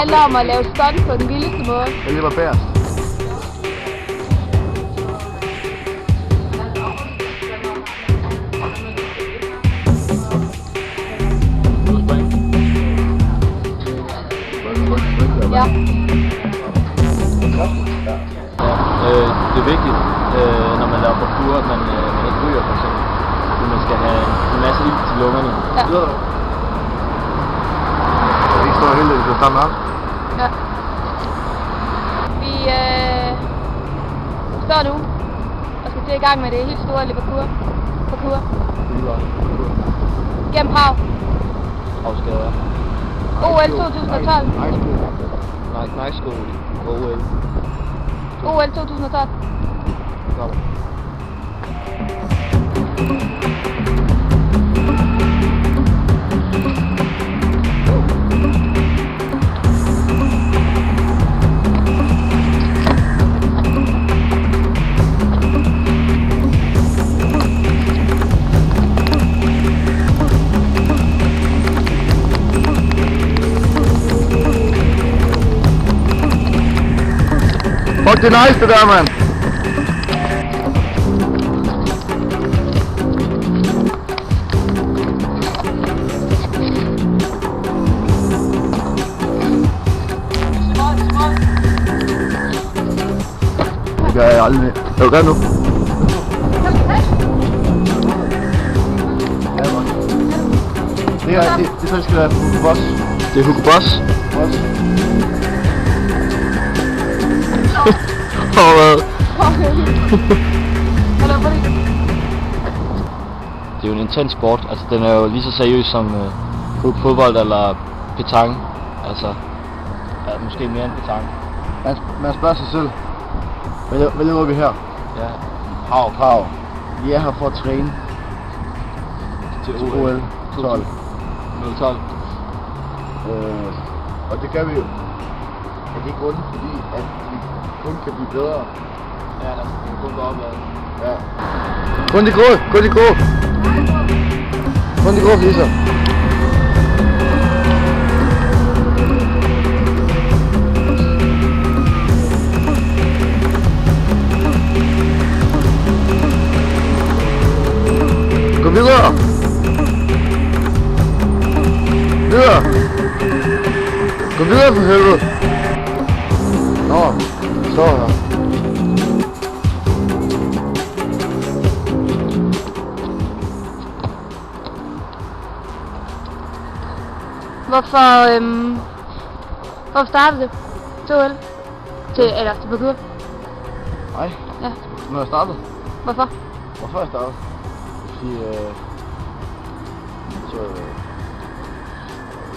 handler om at lave stunt på den vildeste måde. Jeg løber bærest. Ja. Det er vigtigt, når man laver parkour, at man ikke ryger for eksempel. Man skal have en masse ild til lungerne. Ja. Vi står helt i det samme arm. Ja. Vi står nu og skal til i gang med det helt store lille parkour. Gennem Prag. Afskader. OL 2012. Nice school. OL. OL 2012. Godt. Fuck, det er nice det der, mand. Det gør jeg aldrig. Jeg vil gøre nu. Det er så skal være Hugo Boss. Det er Hugo Boss. Det er jo en intens sport, altså den er jo lige så seriøs som fodbold eller petanque, altså ja, måske mere end petanque. Man spørger sig selv, hvad laver vi her? Ja. Prag. Vi er her for at træne til OL 12. 12. Og det gør vi jo af de grunde, fordi at vi kun kan blive bedre. Ja, der kan kun gå opad. Ja. Kun de grå fliser. Gå videre. Gå videre for helvede. Nå, står her. Hvorfor startede det? Til OL? Eller til parkour? Nej. Ja. Nu er jeg startet. Hvorfor? Hvorfor er jeg startet? Fordi så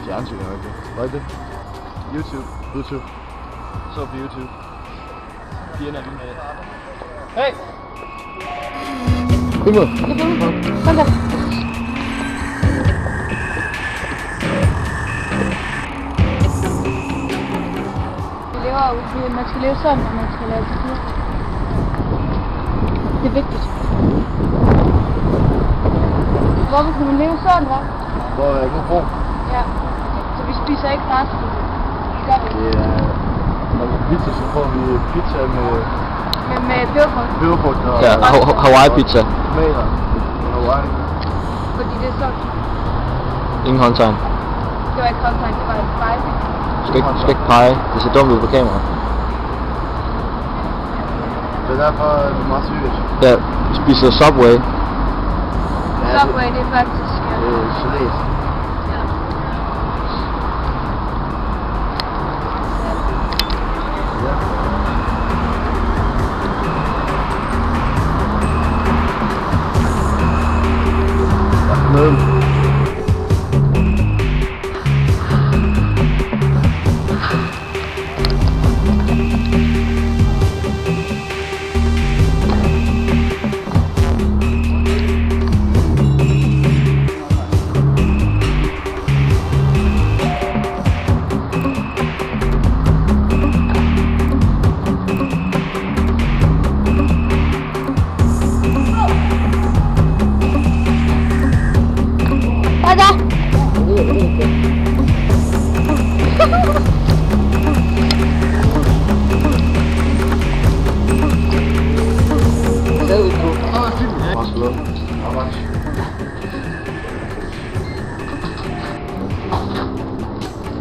fjernsyn eller ikke. Hvad er det? YouTube. Så på YouTube. Pigerne er lige med. Hey! Kom med. Kom der. Man skal leve sådan, og man skal lave parkour. Det er vigtigt. Hvorfor skal man leve sådan, hva'? Hvor er god form. Ja. Så vi spiser ikke fast food. Gør vi? Når vi pizza, så får vi pizza Med peberfrugt. Og Ja, Hawaii pizza. Tomater. Hawaii. Fordi det er sådan. Ingen håndtegn. Det var ikke håndtegn, det var et spicy. Du skal ikke pege. Det ser dumt ud på kamera. Det er derfor, det er meget seriøst. Ja, vi spiser Subway. Subway, det er faktisk... Det er seriøst. Ja. Med. Look, how much?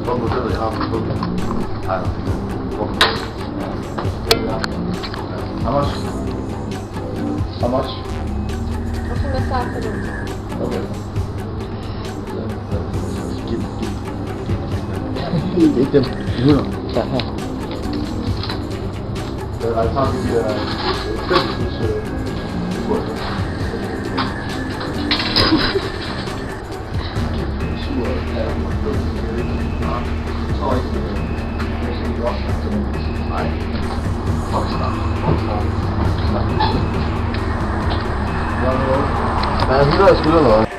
Hvor modeller jeg har på? Ej, how much? How much? Og så med tak for det. Okay. Det er ikke dem. 100. Ja, her. Jeg tager de der 5 Hvad er 100 spiller noget?